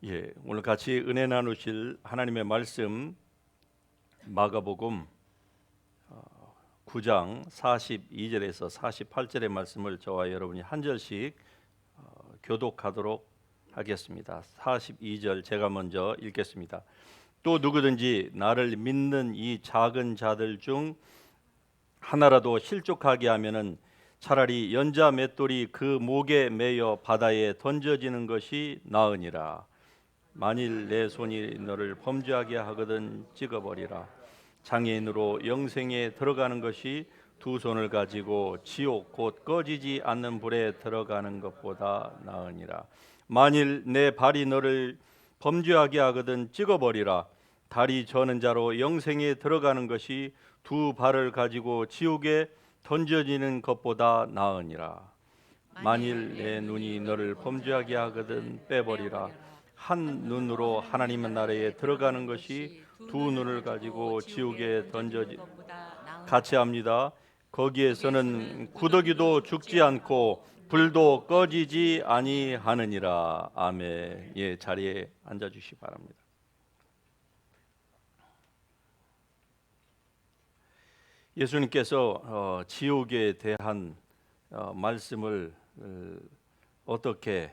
오늘 같이 은혜 나누실 하나님의 말씀 마가복음 9장 42절에서 48절의 말씀을 저와 여러분이 한 절씩 교독하도록 하겠습니다. 42절 제가 먼저 읽겠습니다. 또 누구든지 나를 믿는 이 작은 자들 중 하나라도 실족하게 하면은 차라리 연자 맷돌이 그 목에 매여 바다에 던져지는 것이 나으니라. 만일 내 손이 너를 범죄하게 하거든 찍어버리라. 장애인으로 영생에 들어가는 것이 두 손을 가지고 지옥 곧 꺼지지 않는 불에 들어가는 것보다 나으니라. 만일 내 발이 너를 범죄하게 하거든 찍어버리라. 다리 저는 자로 영생에 들어가는 것이 두 발을 가지고 지옥에 던져지는 것보다 나으니라. 만일 내 눈이 너를 범죄하게 하거든 빼버리라. 한 눈으로 하나님의 나라에 들어가는 것이 두 눈을 가지고 지옥에 던져지 같이 합니다. 거기에서는 구더기도 죽지 않고 불도 꺼지지 아니하느니라. 아멘. 자리에 앉아 주시기 바랍니다. 예수님께서 지옥에 대한 말씀을 어떻게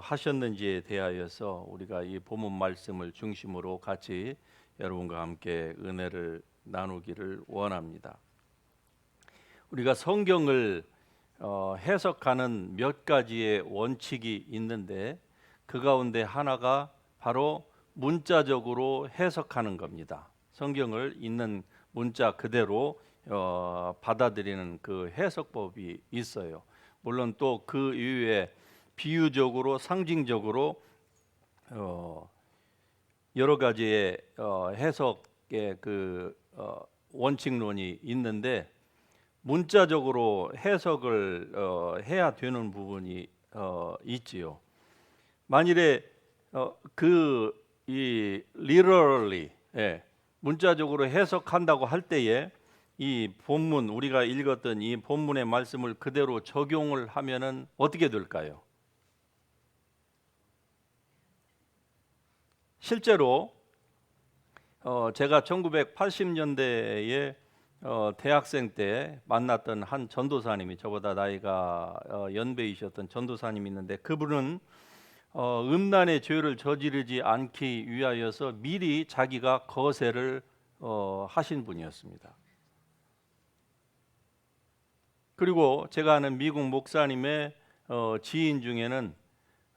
하셨는지에 대하여서 우리가 이 본문 말씀을 중심으로 같이 여러분과 함께 은혜를 나누기를 원합니다. 우리가 성경을 해석하는 몇 가지의 원칙이 있는데 그 가운데 하나가 바로 문자적으로 해석하는 겁니다. 성경을 있는 문자 그대로 받아들이는 그 해석법이 있어요. 물론 또 그 이후에 비유적으로 상징적으로 여러 가지의 해석의 그 원칙론이 있는데 문자적으로 해석을 해야 되는 부분이 있지요. 만일에 이 literally 문자적으로 해석한다고 할 때에 이 본문 우리가 읽었던 이 본문의 말씀을 그대로 적용을 하면은 어떻게 될까요? 실제로 제가 1980년대에 대학생 때 만났던 한 전도사님이 저보다 나이가 연배이셨던 전도사님이 있는데 그분은 음란의 죄를 저지르지 않기 위하여서 미리 자기가 거세를 하신 분이었습니다. 그리고 제가 아는 미국 목사님의 지인 중에는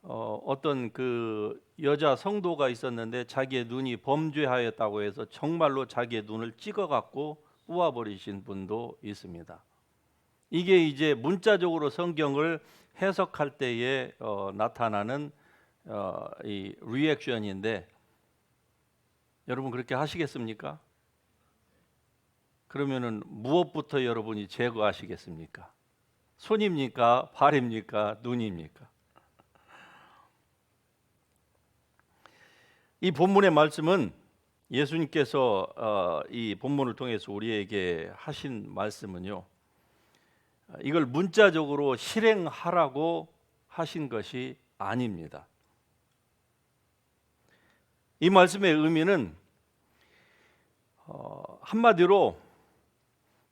어떤 그 여자 성도가 있었는데 자기의 눈이 범죄하였다고 해서 정말로 자기의 눈을 찍어갖고 뽑아버리신 분도 있습니다. 이게 이제 문자적으로 성경을 해석할 때에 나타나는 이 리액션인데 여러분 그렇게 하시겠습니까? 그러면은 무엇부터 여러분이 제거하시겠습니까? 손입니까? 발입니까? 눈입니까? 이 본문의 말씀은 예수님께서 이 본문을 통해서 우리에게 하신 말씀은요, 이걸 문자적으로 실행하라고 하신 것이 아닙니다. 이 말씀의 의미는 한마디로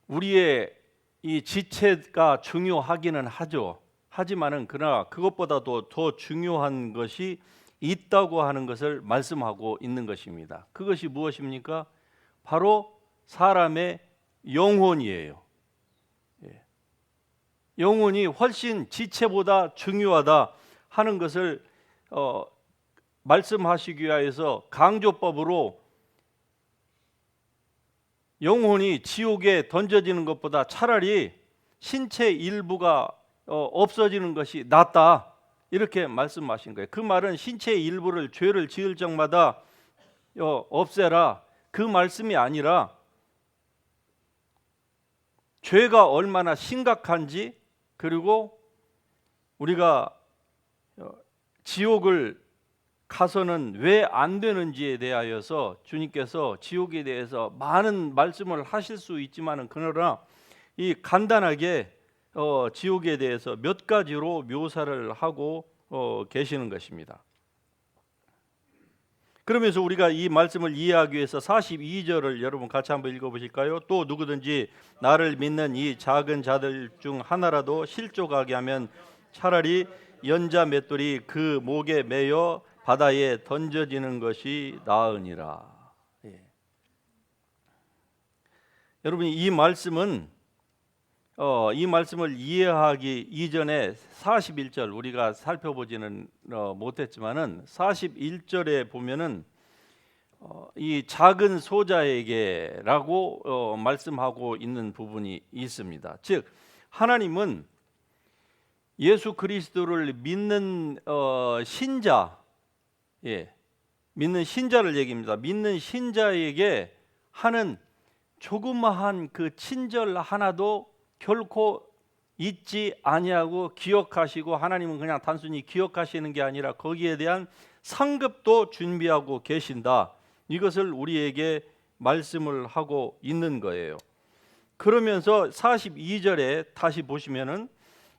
우리의 이 지체가 중요하기는 하죠. 하지만은 그러나 그것보다도 더 중요한 것이 있다고 하는 것을 말씀하고 있는 것입니다. 그것이 무엇입니까? 바로 사람의 영혼이에요. 영혼이 훨씬 지체보다 중요하다 하는 것을 말씀하시기 위하여서 강조법으로 영혼이 지옥에 던져지는 것보다 차라리 신체 일부가 없어지는 것이 낫다 이렇게 말씀하신 거예요. 그 말은 신체의 일부를 죄를 지을 적마다 없애라 그 말씀이 아니라 죄가 얼마나 심각한지 그리고 우리가 지옥을 가서는 왜 안 되는지에 대하여서 주님께서 지옥에 대해서 많은 말씀을 하실 수 있지만은 그러나 이 간단하게 지옥에 대해서 몇 가지로 묘사를 하고 계시는 것입니다. 그러면서 우리가 이 말씀을 이해하기 위해서 42절을 여러분 같이 한번 읽어보실까요? 또 누구든지 나를 믿는 이 작은 자들 중 하나라도 실족하게 하면 차라리 연자 맷돌이 그 목에 매여 바다에 던져지는 것이 나으니라. 예. 여러분 이 말씀은 이 말씀을 이해하기 이전에 41절 우리가 살펴보지는 못했지만은 41절에 보면은 이 작은 소자에게라고 말씀하고 있는 부분이 있습니다. 즉 하나님은 예수 그리스도를 믿는 신자, 믿는 신자를 얘기합니다. 믿는 신자에게 하는 조그마한 그 친절 하나도 결코 잊지 아니하고 기억하시고, 하나님은 그냥 단순히 기억하시는 게 아니라 거기에 대한 상급도 준비하고 계신다. 이것을 우리에게 말씀을 하고 있는 거예요. 그러면서 42절에 다시 보시면은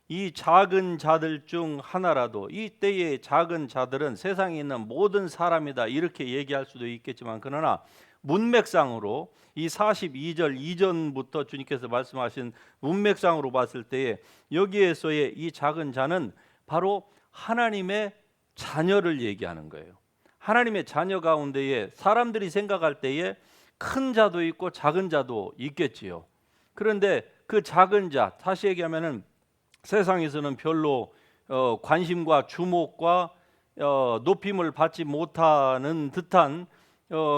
이 작은 자들 중 하나라도, 이 때의 작은 자들은 세상에 있는 모든 사람이다 이렇게 얘기할 수도 있겠지만, 그러나 문맥상으로 이 42절 이전부터 주님께서 말씀하신 문맥상으로 봤을 때에 여기에서의 이 작은 자는 바로 하나님의 자녀를 얘기하는 거예요. 하나님의 자녀 가운데에 사람들이 생각할 때에 큰 자도 있고 작은 자도 있겠지요. 그런데 그 작은 자, 다시 얘기하면은 세상에서는 별로 관심과 주목과 높임을 받지 못하는 듯한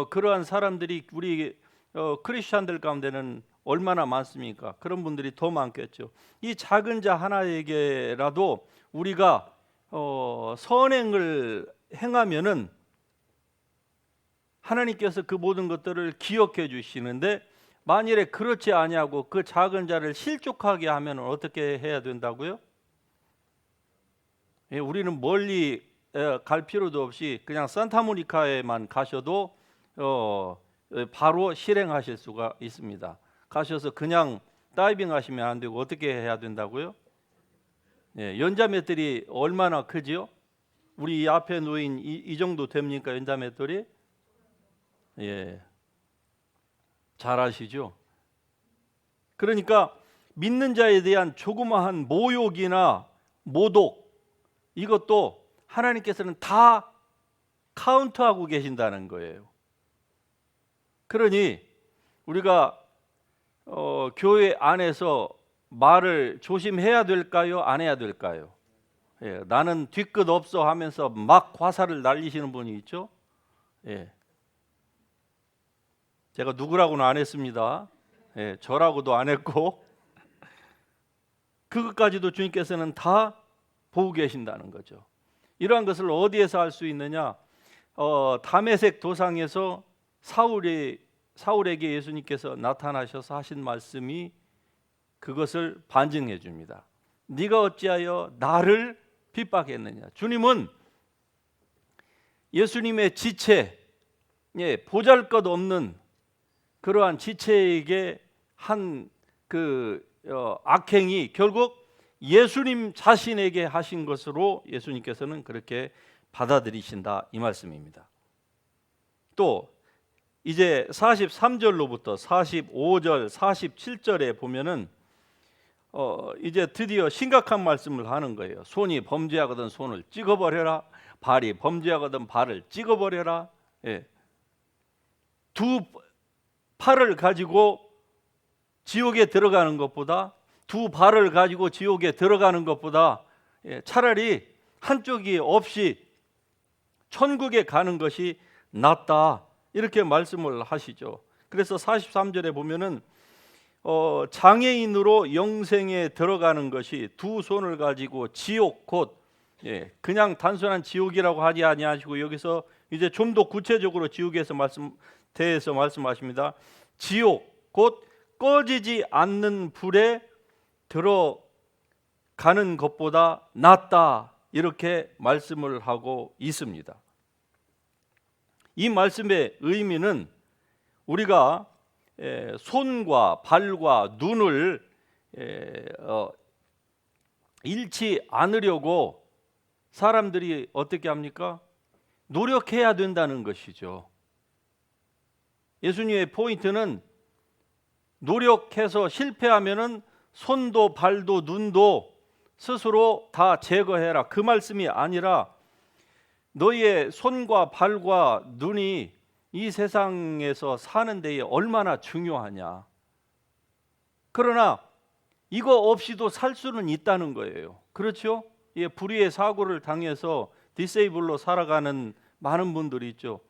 그러한 사람들이 우리 크리스천들 가운데는 얼마나 많습니까? 그런 분들이 더 많겠죠. 이 작은 자 하나에게라도 우리가 선행을 행하면은 하나님께서 그 모든 것들을 기억해 주시는데, 만일에 그렇지 아니하고 그 작은 자를 실족하게 하면 어떻게 해야 된다고요? 우리는 멀리 갈 필요도 없이 그냥 산타모니카에만 가셔도 바로 실행하실 수가 있습니다. 가셔서 그냥 다이빙 하시면 안 되고 어떻게 해야 된다고요? 연자맷돌이 얼마나 크지요? 우리 앞에 놓인 이 정도 됩니까? 연자맷돌이? 잘 아시죠? 그러니까 믿는 자에 대한 조그마한 모욕이나 모독, 이것도 하나님께서는 다 카운트하고 계신다는 거예요. 그러니 우리가 교회 안에서 말을 조심해야 될까요? 안 해야 될까요? 나는 뒤끝 없어 하면서 막 화살을 날리시는 분이 있죠. 제가 누구라고는 안 했습니다. 저라고도 안 했고, 그것까지도 주님께서는 다 보고 계신다는 거죠. 이러한 것을 어디에서 알 수 있느냐? 다메섹 도상에서 사울에게 예수님께서 나타나셔서 하신 말씀이 그것을 반증해 줍니다. 네가 어찌하여 나를 핍박했느냐? 주님은 예수님의 지체, 보잘것없는 그러한 지체에게 한 그 악행이 결국 예수님 자신에게 하신 것으로 예수님께서는 그렇게 받아들이신다 이 말씀입니다. 또 이제 43절로부터 45절, 47절에 보면은 이제 드디어 심각한 말씀을 하는 거예요. 손이 범죄하거든 손을 찍어버려라. 발이 범죄하거든 발을 찍어버려라. 두 팔을 가지고 지옥에 들어가는 것보다, 두 발을 가지고 지옥에 들어가는 것보다 차라리 한쪽이 없이 천국에 가는 것이 낫다 이렇게 말씀을 하시죠. 그래서 43절에 보면은 장애인으로 영생에 들어가는 것이 두 손을 가지고 지옥 곧 그냥 단순한 지옥이라고 하지 아니하시고 여기서 이제 좀 더 구체적으로 지옥에서 대해서 말씀하십니다. 지옥 곧 꺼지지 않는 불에 들어가는 것보다 낫다 이렇게 말씀을 하고 있습니다. 이 말씀의 의미는 우리가 손과 발과 눈을 잃지 않으려고 사람들이 어떻게 합니까? 노력해야 된다는 것이죠. 예수님의 포인트는 노력해서 실패하면은 손도 발도 눈도 스스로 다 제거해라, 그 말씀이 아니라 너희의 손과 발과 눈이 이 세상에서 사는 데에 얼마나 중요하냐. 그러나 이거 없이도 살 수는 있다는 거예요. 그렇죠? 예, 불의의 사고를 당해서 디세이블로 살아가는 많은 분들이 있죠.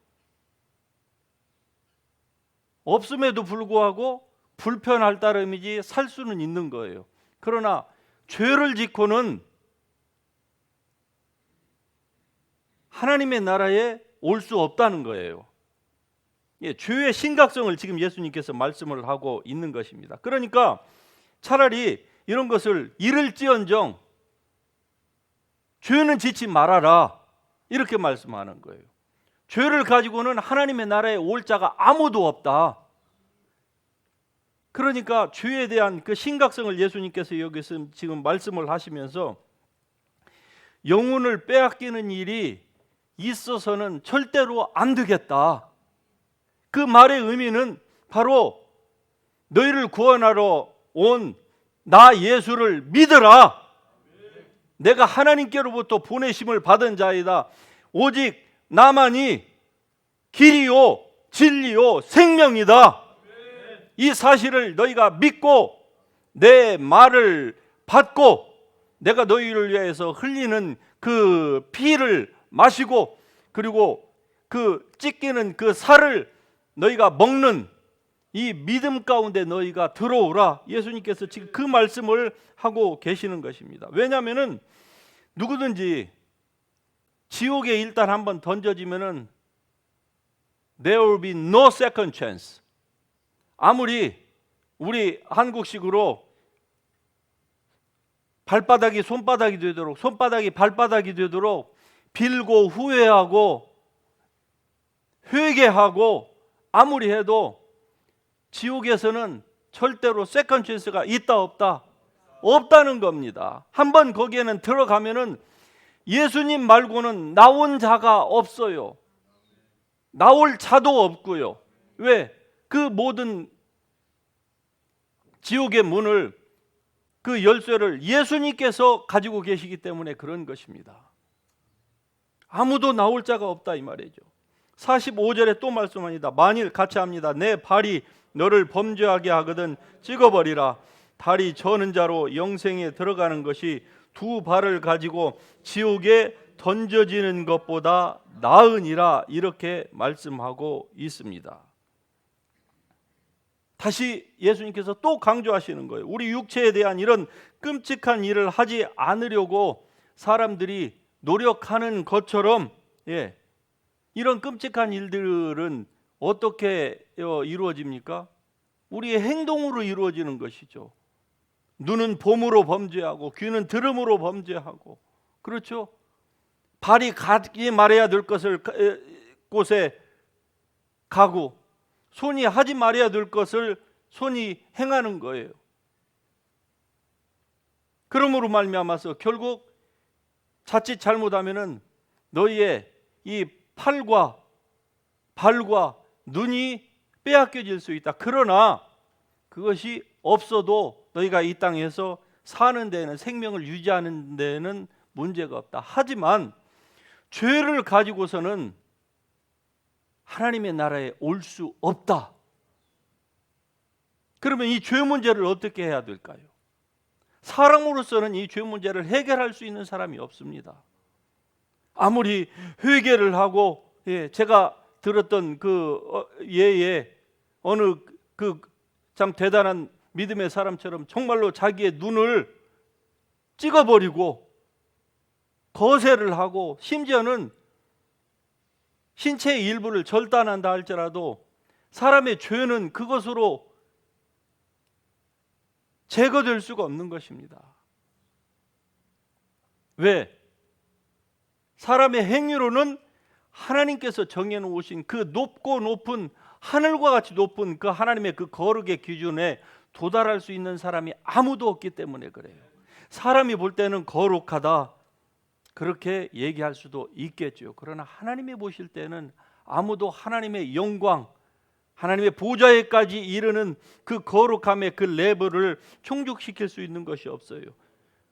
없음에도 불구하고 불편할 따름이지 살 수는 있는 거예요. 그러나 죄를 짓고는 하나님의 나라에 올 수 없다는 거예요. 예, 죄의 심각성을 지금 예수님께서 말씀을 하고 있는 것입니다. 그러니까 차라리 이런 것을 이를지언정 죄는 짓지 말아라, 이렇게 말씀하는 거예요. 죄를 가지고는 하나님의 나라에 올 자가 아무도 없다. 그러니까 죄에 대한 그 심각성을 예수님께서 여기서 지금 말씀을 하시면서 영혼을 빼앗기는 일이 있어서는 절대로 안 되겠다. 그 말의 의미는 바로 너희를 구원하러 온 나 예수를 믿으라. 내가 하나님께로부터 보내심을 받은 자이다. 오직 나만이 길이요 진리요 생명이다. 이 사실을 너희가 믿고 내 말을 받고 내가 너희를 위해서 흘리는 그 피를 마시고 그리고 그 찢기는 그 살을 너희가 먹는 이 믿음 가운데 너희가 들어오라. 예수님께서 지금 그 말씀을 하고 계시는 것입니다. 왜냐하면은 누구든지 지옥에 일단 한번 던져지면은 there will be no second chance. 아무리 우리 한국식으로 발바닥이 손바닥이 되도록, 손바닥이 발바닥이 되도록 빌고 후회하고 회개하고 아무리 해도 지옥에서는 절대로 세컨드 찬스가 있다 없다? 없다는 겁니다. 한번 거기에는 들어가면은 예수님 말고는 나온 자가 없어요. 나올 자도 없고요. 왜? 그 모든 지옥의 문을, 그 열쇠를 예수님께서 가지고 계시기 때문에 그런 것입니다. 아무도 나올 자가 없다 이 말이죠. 45절에 또 말씀합니다. 만일 같이 합니다. 내 발이 너를 범죄하게 하거든 찍어버리라. 발이 저는 자로 영생에 들어가는 것이 두 발을 가지고 지옥에 던져지는 것보다 나으니라. 이렇게 말씀하고 있습니다. 다시 예수님께서 또 강조하시는 거예요. 우리 육체에 대한 이런 끔찍한 일을 하지 않으려고 사람들이 노력하는 것처럼, 이런 끔찍한 일들은 어떻게 이루어집니까? 우리의 행동으로 이루어지는 것이죠. 눈은 봄으로 범죄하고 귀는 들음으로 범죄하고, 그렇죠? 발이 가지 말아야 될 것을 곳에 가고 손이 하지 말아야 될 것을 손이 행하는 거예요. 그러므로 말미암아서 결국 자칫 잘못하면은 너희의 이 팔과 발과 눈이 빼앗겨질 수 있다. 그러나 그것이 없어도 너희가 이 땅에서 사는 데는, 생명을 유지하는 데는 문제가 없다. 하지만 죄를 가지고서는 하나님의 나라에 올 수 없다. 그러면 이 죄 문제를 어떻게 해야 될까요? 사람으로서는 이 죄 문제를 해결할 수 있는 사람이 없습니다. 아무리 회개를 하고, 제가 들었던 그 예에 어느 그 참 대단한 믿음의 사람처럼 정말로 자기의 눈을 찍어버리고 거세를 하고 심지어는 신체의 일부를 절단한다 할지라도 사람의 죄는 그것으로 제거될 수가 없는 것입니다. 왜? 사람의 행위로는 하나님께서 정해놓으신 그 높고 높은, 하늘과 같이 높은 그 하나님의 그 거룩의 기준에 도달할 수 있는 사람이 아무도 없기 때문에 그래요. 사람이 볼 때는 거룩하다, 그렇게 얘기할 수도 있겠죠. 그러나 하나님이 보실 때는 아무도 하나님의 영광, 하나님의 보좌에까지 이르는 그 거룩함의 그 레벨을 충족시킬 수 있는 것이 없어요.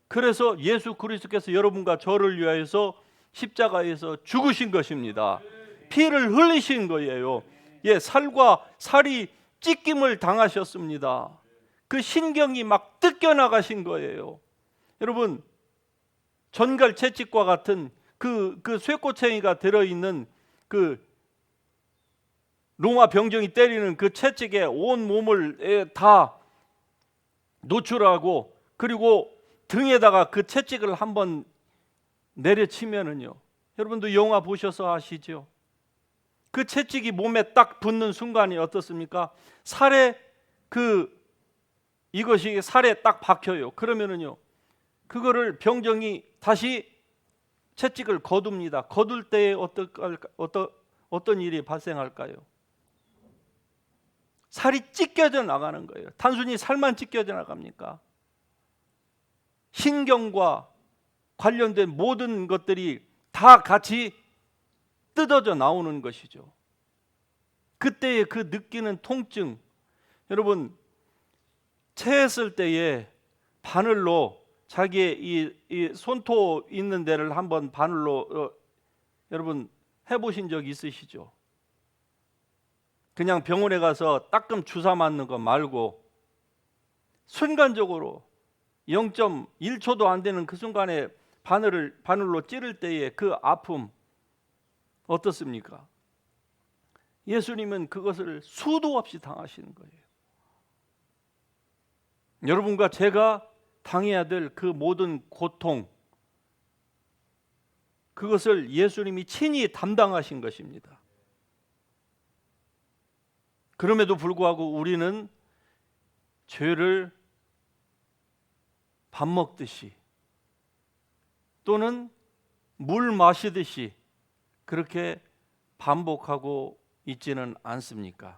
그래서 예수 그리스도께서 여러분과 저를 위하여서 십자가에서 죽으신 것입니다. 피를 흘리신 거예요. 예, 살과 살이 찢김을 당하셨습니다. 그 신경이 막 뜯겨나가신 거예요. 여러분, 전갈 채찍과 같은 그 쇠꼬챙이가 들어있는 그 로마 병정이 때리는 그 채찍에 온 몸을 다 노출하고, 그리고 등에다가 그 채찍을 한번 내려치면은요, 여러분도 영화 보셔서 아시죠? 그 채찍이 몸에 딱 붙는 순간이 어떻습니까? 살에 이것이 살에 딱 박혀요. 그러면은요, 그거를 병정이 다시 채찍을 거둡니다. 거둘 때에 어떤 일이 발생할까요? 살이 찢겨져 나가는 거예요. 단순히 살만 찢겨져 나갑니까? 신경과 관련된 모든 것들이 다 같이 뜯어져 나오는 것이죠. 그때의 그 느끼는 통증, 여러분, 체했을 때에 바늘로 자기의 이 손톱 있는 데를 한번 바늘로 여러분 해보신 적 있으시죠? 그냥 병원에 가서 따끔 주사 맞는 거 말고 순간적으로 0.1초도 안 되는 그 순간에 바늘로 찌를 때의 그 아픔 어떻습니까? 예수님은 그것을 수도 없이 당하시는 거예요. 여러분과 제가 당해야 될 그 모든 고통, 그것을 예수님이 친히 담당하신 것입니다. 그럼에도 불구하고 우리는 죄를 밥 먹듯이 또는 물 마시듯이 그렇게 반복하고 있지는 않습니까?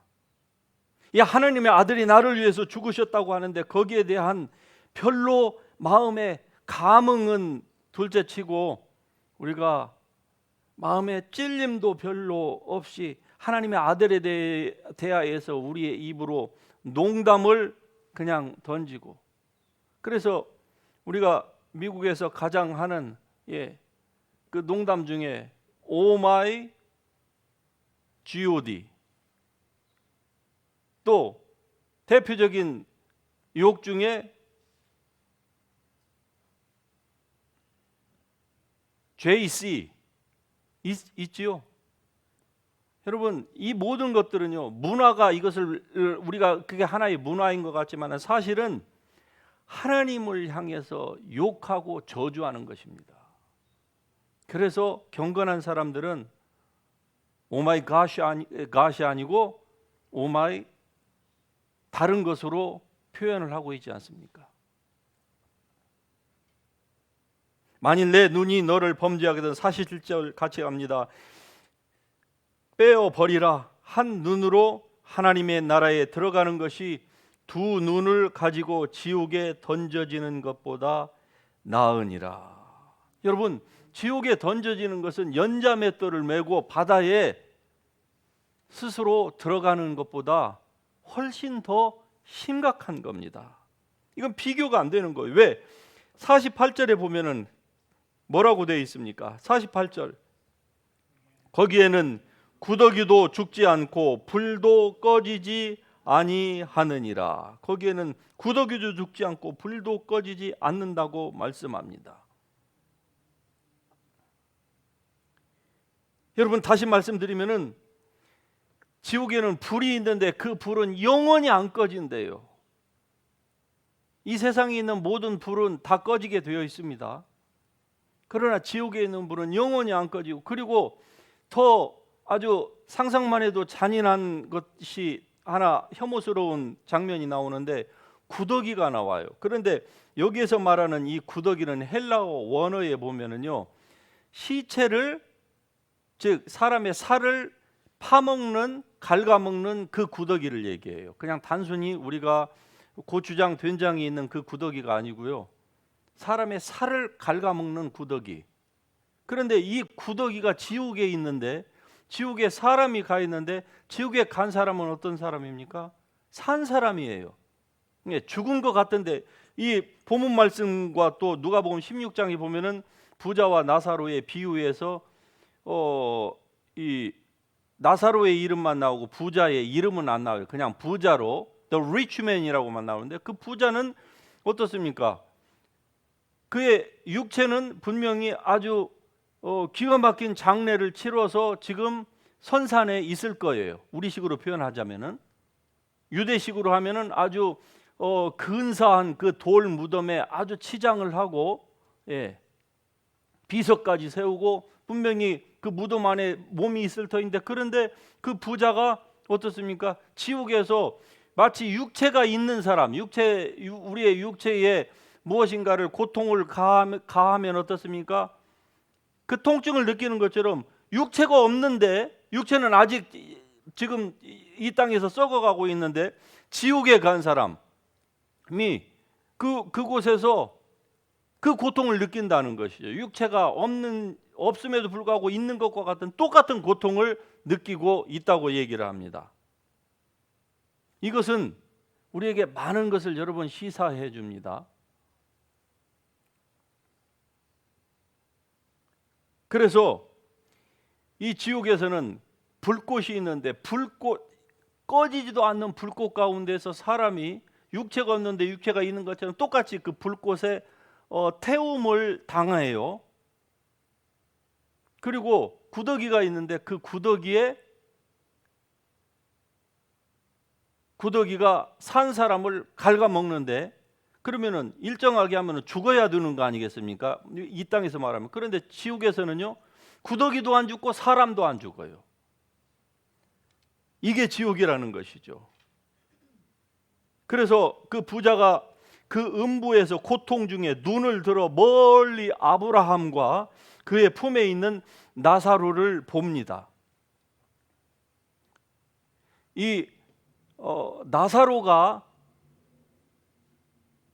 이 하나님의 아들이 나를 위해서 죽으셨다고 하는데 거기에 대한 별로 마음의 감흥은 둘째치고 우리가 마음의 찔림도 별로 없이 하나님의 아들에 대하여서 우리의 입으로 농담을 그냥 던지고, 그래서 우리가 미국에서 가장 하는 그 농담 중에 Oh my God, 또 대표적인 욕 중에 JC 있지요. 여러분, 이 모든 것들은요, 문화가 이것을 우리가 그게 하나의 문화인 것 같지만 사실은 하나님을 향해서 욕하고 저주하는 것입니다. 그래서 경건한 사람들은 오마이 갓이 아니고 오마이 다른 것으로 표현을 하고 있지 않습니까? 만일 내 눈이 너를 범죄하게 된 47절 같이 갑니다. 빼어 버리라. 한 눈으로 하나님의 나라에 들어가는 것이 두 눈을 가지고 지옥에 던져지는 것보다 나으니라. 여러분, 지옥에 던져지는 것은 연자맷돌을 메고 바다에 스스로 들어가는 것보다 훨씬 더 심각한 겁니다. 이건 비교가 안 되는 거예요. 왜? 48절에 보면은 뭐라고 되어 있습니까? 48절, 거기에는 구더기도 죽지 않고 불도 꺼지지 아니하느니라. 거기에는 구더기도 죽지 않고 불도 꺼지지 않는다고 말씀합니다. 여러분, 다시 말씀드리면은 지옥에는 불이 있는데 그 불은 영원히 안 꺼진대요. 이 세상에 있는 모든 불은 다 꺼지게 되어 있습니다. 그러나 지옥에 있는 불은 영원히 안 꺼지고, 그리고 더 아주 상상만 해도 잔인한 것이 하나, 혐오스러운 장면이 나오는데 구더기가 나와요. 그런데 여기에서 말하는 이 구더기는 헬라어 원어에 보면은요, 시체를, 즉 사람의 살을 파먹는, 갉아먹는 그 구더기를 얘기해요. 그냥 단순히 우리가 고추장, 된장이 있는 그 구더기가 아니고요, 사람의 살을 갉아먹는 구더기. 그런데 이 구더기가 지옥에 있는데, 지옥에 사람이 가 있는데, 지옥에 간 사람은 어떤 사람입니까? 산 사람이에요. 죽은 것 같은데, 이 본문 말씀과 또 누가복음 16장에 보면은 부자와 나사로의 비유에서 이 나사로의 이름만 나오고 부자의 이름은 안 나와요. 그냥 부자로 the rich man이라고만 나오는데, 그 부자는 어떻습니까? 그의 육체는 분명히 아주 기가 막힌 장례를 치러서 지금 선산에 있을 거예요. 우리식으로 표현하자면은, 유대식으로 하면은 아주 근사한 그 돌 무덤에 아주 치장을 하고, 비석까지 세우고 분명히 그 무덤 안에 몸이 있을 터인데, 그런데 그 부자가 어떻습니까? 지옥에서 마치 육체가 있는 사람, 우리의 육체에 무엇인가를 고통을 가하면 어떻습니까? 그 통증을 느끼는 것처럼 육체가 없는데, 육체는 아직 지금 이 땅에서 썩어가고 있는데, 지옥에 간 사람이 그곳에서 그 고통을 느낀다는 것이죠. 육체가 없음에도 불구하고 있는 것과 같은 똑같은 고통을 느끼고 있다고 얘기를 합니다. 이것은 우리에게 많은 것을 여러 번 시사해 줍니다. 그래서 이 지옥에서는 불꽃이 있는데, 꺼지지도 않는 불꽃 가운데서 사람이 육체가 없는데 육체가 있는 것처럼 똑같이 그 불꽃에 태움을 당해요. 그리고 구더기가 있는데, 그 구더기가 산 사람을 갉아먹는데, 그러면은 일정하게 하면은 죽어야 되는 거 아니겠습니까? 이 땅에서 말하면. 그런데 지옥에서는요, 구더기도 안 죽고 사람도 안 죽어요. 이게 지옥이라는 것이죠. 그래서 그 부자가 그 음부에서 고통 중에 눈을 들어 멀리 아브라함과 그의 품에 있는 나사로를 봅니다. 이 나사로가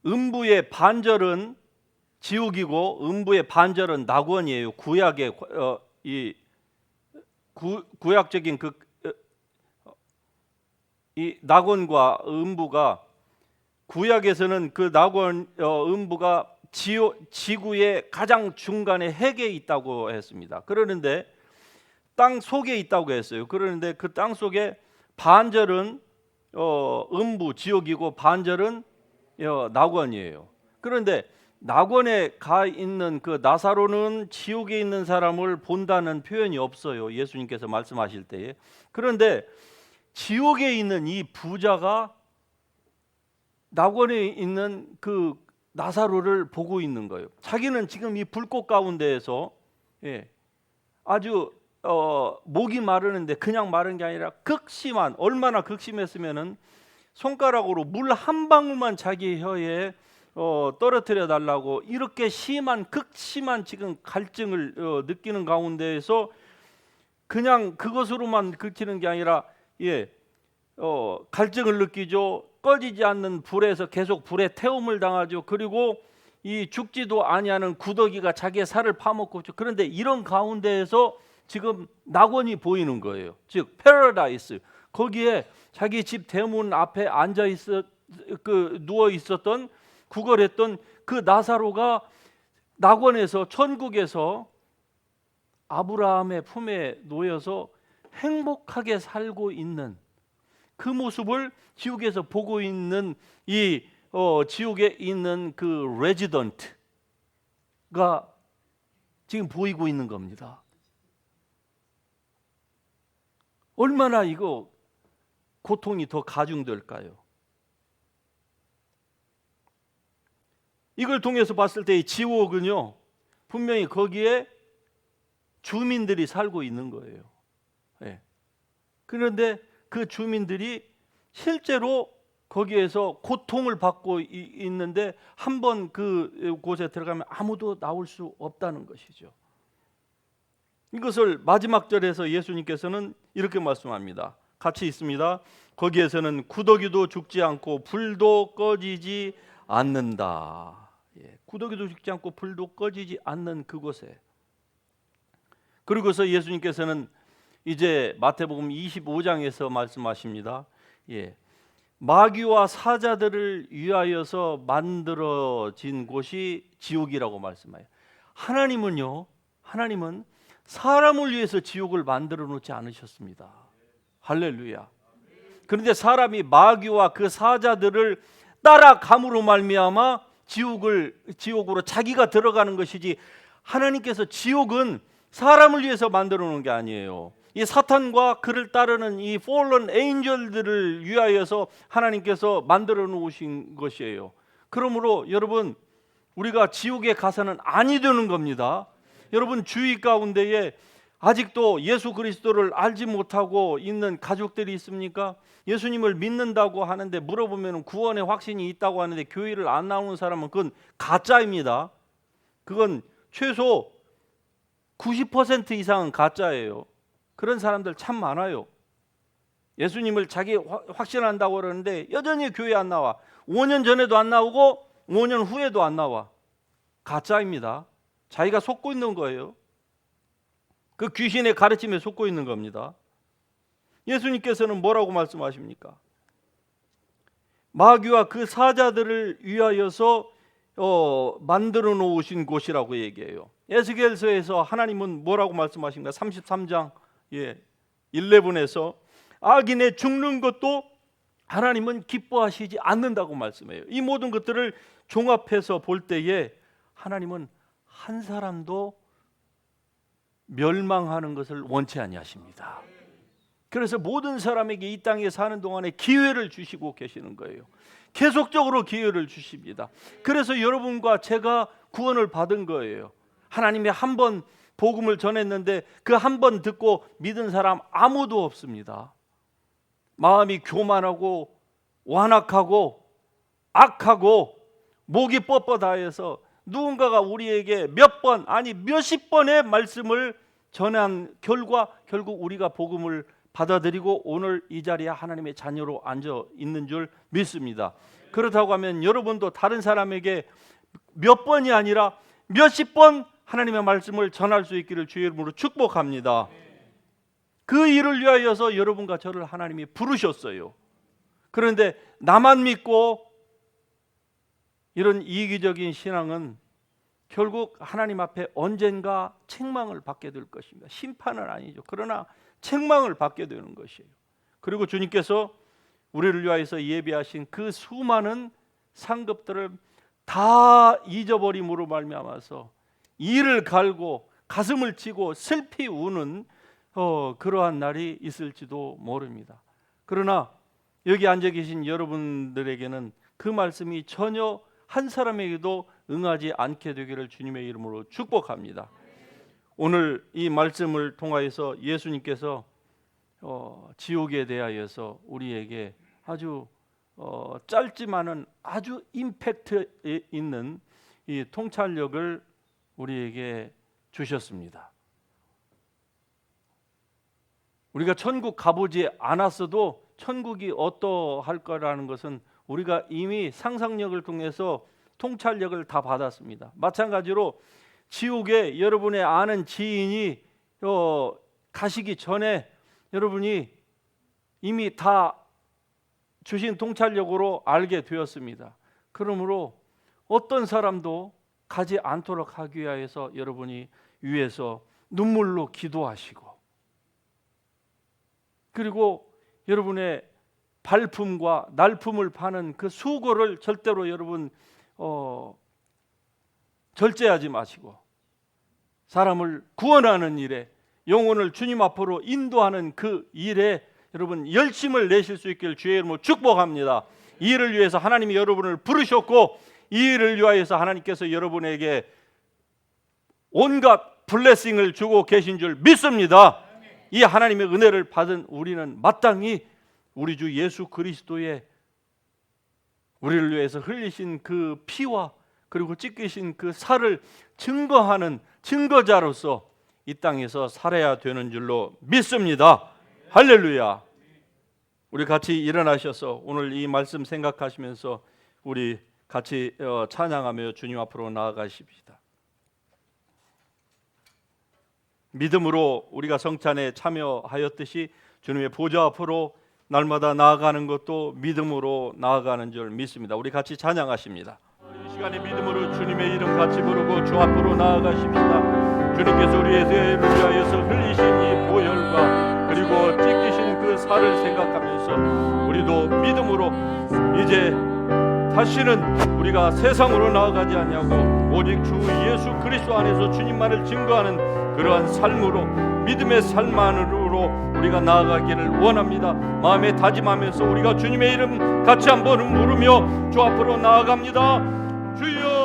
음부의 반절은 지옥이고 음부의 반절은 낙원이에요. 구약의 구약적인 이 낙원과 음부가, 구약에서는 그 낙원 음부가 지구의 가장 중간에 핵에 있다고 했습니다. 그러는데 땅 속에 있다고 했어요. 그러는데 그 땅 속에 반절은 음부 지옥이고 반절은 낙원이에요. 그런데 낙원에 가 있는 그 나사로는 지옥에 있는 사람을 본다는 표현이 없어요. 예수님께서 말씀하실 때에. 그런데 지옥에 있는 이 부자가 낙원에 있는 그 나사로를 보고 있는 거예요. 자기는 지금 이 불꽃 가운데에서 아주 목이 마르는데, 그냥 마른 게 아니라 극심한, 얼마나 극심했으면은 손가락으로 물 한 방울만 자기 혀에 떨어뜨려 달라고, 이렇게 극심한 지금 갈증을 느끼는 가운데에서 그냥 그것으로만 그치는 게 아니라 갈증을 느끼죠. 꺼지지 않는 불에서 계속 불에 태움을 당하죠. 그리고 이 죽지도 아니하는 구더기가 자기의 살을 파먹고 있죠. 그런데 이런 가운데에서 지금 낙원이 보이는 거예요. 즉 패러다이스, 거기에 자기 집 대문 앞에 누워 있었던, 구걸했던 그 나사로가 낙원에서, 천국에서 아브라함의 품에 놓여서 행복하게 살고 있는 그 모습을 지옥에서 보고 있는 이 지옥에 있는 그 레지던트가 지금 보이고 있는 겁니다. 얼마나 이거 고통이 더 가중될까요? 이걸 통해서 봤을 때 이 지옥은요, 분명히 거기에 주민들이 살고 있는 거예요. 그런데 그 주민들이 실제로 거기에서 고통을 받고 있는데, 한번 그곳에 들어가면 아무도 나올 수 없다는 것이죠. 이것을 마지막 절에서 예수님께서는 이렇게 말씀합니다. 같이 있습니다. 거기에서는 구더기도 죽지 않고 불도 꺼지지 않는다. 구더기도 죽지 않고 불도 꺼지지 않는 그곳에, 그리고서 예수님께서는 이제 마태복음 25장에서 말씀하십니다. 마귀와 사자들을 위하여서 만들어진 곳이 지옥이라고 말씀해요. 하나님은 사람을 위해서 지옥을 만들어 놓지 않으셨습니다. 할렐루야. 그런데 사람이 마귀와 그 사자들을 따라감으로 말미암아 지옥으로 자기가 들어가는 것이지, 하나님께서 지옥은 사람을 위해서 만들어 놓은 게 아니에요. 이 사탄과 그를 따르는 이 fallen angel들을 위하여서 하나님께서 만들어 놓으신 것이에요. 그러므로 여러분, 우리가 지옥에 가서는 아니 되는 겁니다. 여러분, 주위 가운데에 아직도 예수 그리스도를 알지 못하고 있는 가족들이 있습니까? 예수님을 믿는다고 하는데 물어보면 구원의 확신이 있다고 하는데 교회를 안 나오는 사람은 그건 가짜입니다. 그건 최소 90% 이상은 가짜예요. 그런 사람들 참 많아요. 예수님을 자기 확신한다고 그러는데 여전히 교회 안 나와. 5년 전에도 안 나오고 5년 후에도 안 나와. 가짜입니다. 자기가 속고 있는 거예요. 그 귀신의 가르침에 속고 있는 겁니다. 예수님께서는 뭐라고 말씀하십니까? 마귀와 그 사자들을 위하여서 만들어 놓으신 곳이라고 얘기해요. 에스겔서에서 하나님은 뭐라고 말씀하십니까? 33장 11에서 악인의 죽는 것도 하나님은 기뻐하시지 않는다고 말씀해요. 이 모든 것들을 종합해서 볼 때에 하나님은 한 사람도 멸망하는 것을 원치 아니하십니다. 그래서 모든 사람에게 이 땅에 사는 동안에 기회를 주시고 계시는 거예요. 계속적으로 기회를 주십니다. 그래서 여러분과 제가 구원을 받은 거예요. 하나님이 한 번 복음을 전했는데 그 한 번 듣고 믿은 사람 아무도 없습니다. 마음이 교만하고 완악하고 악하고 목이 뻣뻣하여서 누군가가 우리에게 몇 번, 아니 몇십 번의 말씀을 전한 결과 결국 우리가 복음을 받아들이고 오늘 이 자리에 하나님의 자녀로 앉아 있는 줄 믿습니다. 그렇다고 하면 여러분도 다른 사람에게 몇 번이 아니라 몇십 번 하나님의 말씀을 전할 수 있기를 주의 이름으로 축복합니다. 그 일을 위하여서 여러분과 저를 하나님이 부르셨어요. 그런데 나만 믿고 이런 이기적인 신앙은 결국 하나님 앞에 언젠가 책망을 받게 될 것입니다. 심판은 아니죠. 그러나 책망을 받게 되는 것이에요. 그리고 주님께서 우리를 위하여서 예비하신 그 수많은 상급들을 다 잊어버림으로 말미암아서 이를 갈고 가슴을 치고 슬피 우는 그러한 날이 있을지도 모릅니다. 그러나 여기 앉아 계신 여러분들에게는 그 말씀이 전혀 한 사람에게도 응하지 않게 되기를 주님의 이름으로 축복합니다. 오늘 이 말씀을 통하여서 예수님께서 지옥에 대하여서 우리에게 아주 짧지만은 아주 임팩트 있는 이 통찰력을 우리에게 주셨습니다. 우리가 천국 가보지 않았어도 천국이 어떠할 거라는 것은 우리가 이미 상상력을 통해서 통찰력을 다 받았습니다. 마찬가지로 지옥에 여러분의 아는 지인이 가시기 전에 여러분이 이미 다 주신 통찰력으로 알게 되었습니다. 그러므로 어떤 사람도 가지 않도록 하기 위해서 여러분이 위에서 눈물로 기도하시고, 그리고 여러분의 발품과 날품을 파는 그 수고를 절대로 여러분 절제하지 마시고 사람을 구원하는 일에, 영혼을 주님 앞으로 인도하는 그 일에 여러분 열심을 내실 수 있기를 주의 이름으로 축복합니다. 이 일을 위해서 하나님이 여러분을 부르셨고 이 일을 위하여서 하나님께서 여러분에게 온갖 블레싱을 주고 계신 줄 믿습니다. 이 하나님의 은혜를 받은 우리는 마땅히 우리 주 예수 그리스도의 우리를 위해서 흘리신 그 피와 그리고 찢기신 그 살을 증거하는 증거자로서 이 땅에서 살아야 되는 줄로 믿습니다. 할렐루야. 우리 같이 일어나셔서 오늘 이 말씀 생각하시면서 우리 같이 찬양하며 주님 앞으로 나아가십시다. 믿음으로 우리가 성찬에 참여하였듯이 주님의 보좌 앞으로 날마다 나아가는 것도 믿음으로 나아가는 줄 믿습니다. 우리 같이 찬양하십니다. 이 시간에 믿음으로 주님의 이름 같이 부르고 주 앞으로 나아가십시다. 주님께서 우리의 죄를 위하여서 흘리신 이 보혈과 그리고 찢기신 그 살을 생각하면서 우리도 믿음으로 이제 다시는 우리가 세상으로 나아가지 아니하고 오직 주 예수 그리스도 안에서 주님만을 증거하는 그러한 삶으로 믿음의 삶 안으로 우리가 나아가기를 원합니다. 마음에 다짐하면서 우리가 주님의 이름 같이 한번 부르며 주 앞으로 나아갑니다. 주여